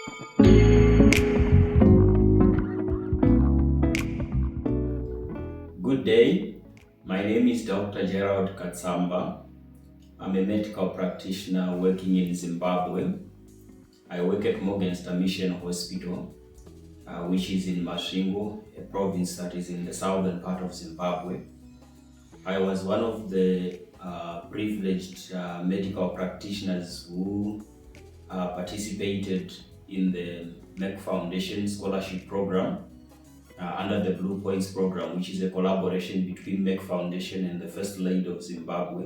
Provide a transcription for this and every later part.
Good day, my name is Dr. Gerald Katsamba. I'm a medical practitioner working in Zimbabwe. I work at Morgenster Mission Hospital, which is in Masvingo, a province that is in the southern part of Zimbabwe. I was one of the privileged medical practitioners who participated in the Merck Foundation Scholarship Program under the Blue Points Program, which is a collaboration between Merck Foundation and the First Lady of Zimbabwe.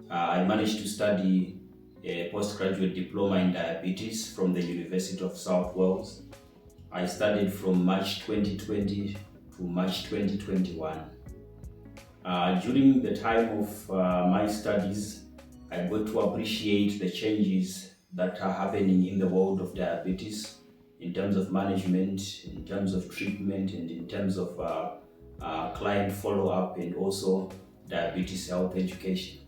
I managed to study a postgraduate diploma in diabetes from the University of South Wales. I studied from March 2020 to March 2021. During the time of my studies, I got to appreciate the changes that are happening in the world of diabetes in terms of management, in terms of treatment, and in terms of client follow-up, and also diabetes health education.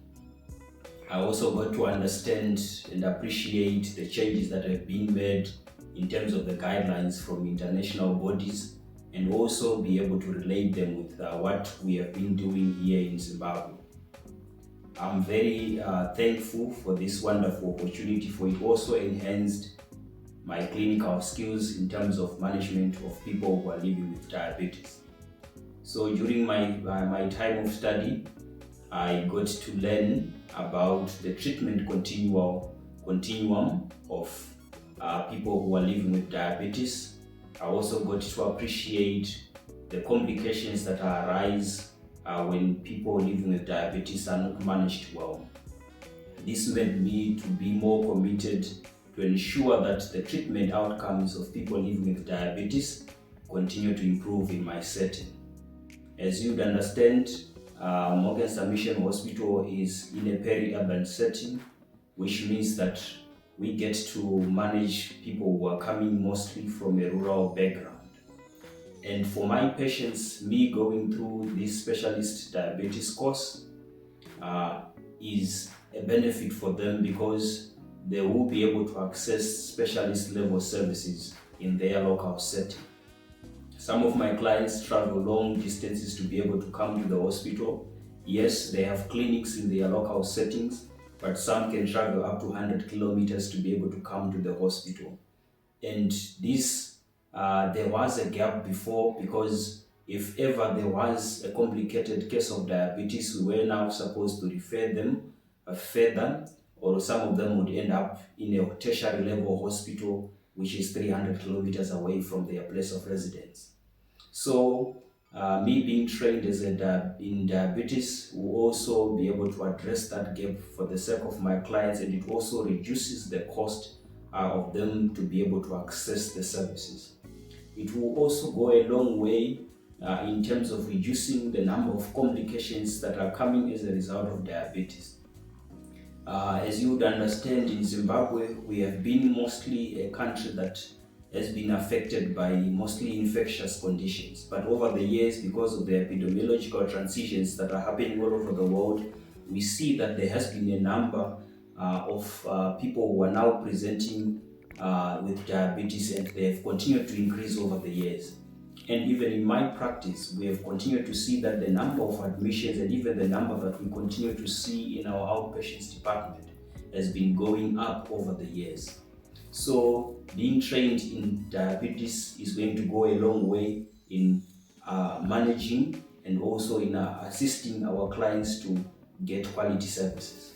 I also got to understand and appreciate the changes that have been made in terms of the guidelines from international bodies, and also be able to relate them with what we have been doing here in Zimbabwe. I'm very thankful for this wonderful opportunity, for it also enhanced my clinical skills in terms of management of people who are living with diabetes. So during my time of study, I got to learn about the treatment continuum of people who are living with diabetes. I also got to appreciate the complications that arise when people living with diabetes are not managed well. This made me to be more committed to ensure that the treatment outcomes of people living with diabetes continue to improve in my setting. As you'd understand, Morgenster Mission Hospital is in a peri-urban setting, which means that we get to manage people who are coming mostly from a rural background. And for my patients, me going through this specialist diabetes course is a benefit for them, because they will be able to access specialist level services in their local setting. Some of my clients travel long distances to be able to come to the hospital. Yes, they have clinics in their local settings, but some can travel up to 100 kilometers to be able to come to the hospital. And this, there was a gap before, because if ever there was a complicated case of diabetes, we were now supposed to refer them further, or some of them would end up in a tertiary level hospital, which is 300 kilometers away from their place of residence. So me being trained as in diabetes will also be able to address that gap for the sake of my clients, and it also reduces the cost of them to be able to access the services. It will also go a long way in terms of reducing the number of complications that are coming as a result of diabetes. As you would understand, in Zimbabwe, we have been mostly a country that has been affected by mostly infectious conditions. But over the years, because of the epidemiological transitions that are happening all over the world, we see that there has been a number of people who are now presenting with diabetes, and they have continued to increase over the years. And even in my practice, we have continued to see that the number of admissions, and even the number that we continue to see in our outpatients department, has been going up over the years. So being trained in diabetes is going to go a long way in managing and also in assisting our clients to get quality services.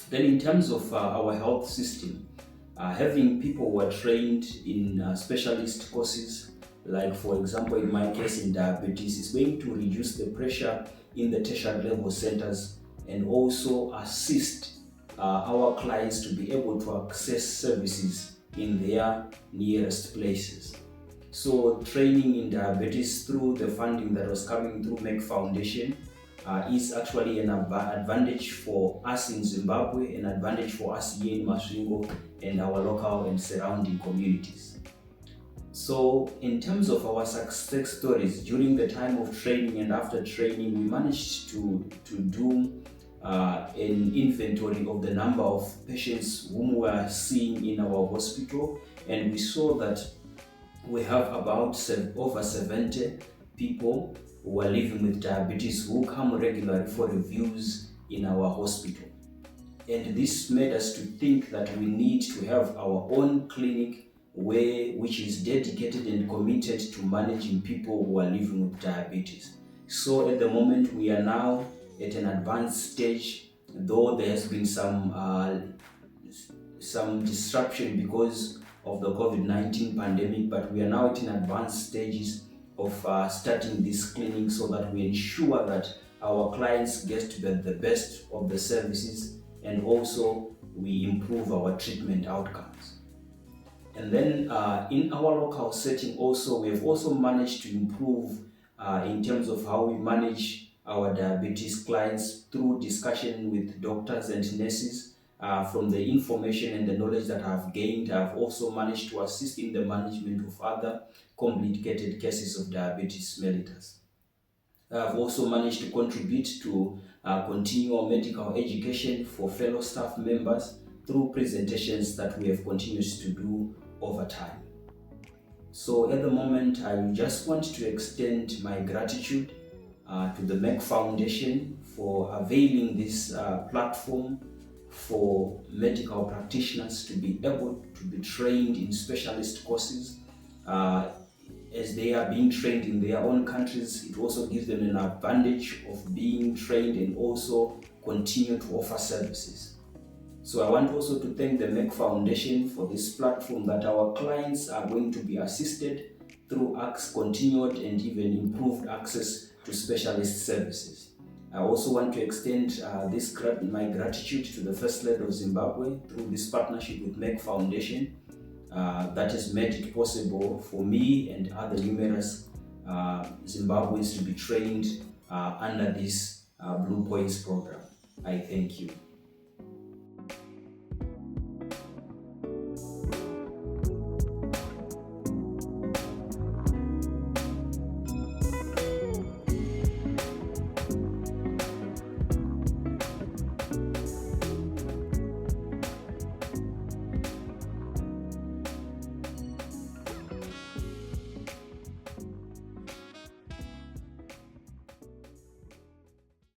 Then in terms of our health system, having people who are trained in specialist courses, like for example in my case in diabetes, is going to reduce the pressure in the tertiary level centers, and also assist our clients to be able to access services in their nearest places. So training in diabetes through the funding that was coming through Merck Foundation is actually an advantage for us in Zimbabwe, an advantage for us here in Masvingo and our local and surrounding communities. So in terms of our success stories during the time of training and after training, we managed to do an inventory of the number of patients whom we are seeing in our hospital, and we saw that we have about over 70 people who are living with diabetes who come regularly for reviews in our hospital. And this made us to think that we need to have our own clinic which is dedicated and committed to managing people who are living with diabetes. So at the moment we are now at an advanced stage, though there has been some disruption because of the COVID-19 pandemic, but we are now at an advanced stages of starting this clinic so that we ensure that our clients get the best of the services, and also we improve our treatment outcomes. And then in our local setting also, we have also managed to improve in terms of how we manage our diabetes clients through discussion with doctors and nurses. From the information and the knowledge that I've gained, I've also managed to assist in the management of other complicated cases of diabetes mellitus. I've also managed to contribute to continual medical education for fellow staff members through presentations that we have continued to do over time. So at the moment, I just want to extend my gratitude to the Merck Foundation for availing this platform for medical practitioners to be able to be trained in specialist courses. As they are being trained in their own countries, it also gives them an advantage of being trained and also continue to offer services. So I want also to thank the Merck Foundation for this platform that our clients are going to be assisted through continued and even improved access to specialist services. I also want to extend my gratitude to the First Lady of Zimbabwe through this partnership with Merck Foundation that has made it possible for me and other numerous Zimbabweans to be trained under this Blue Points program. I thank you.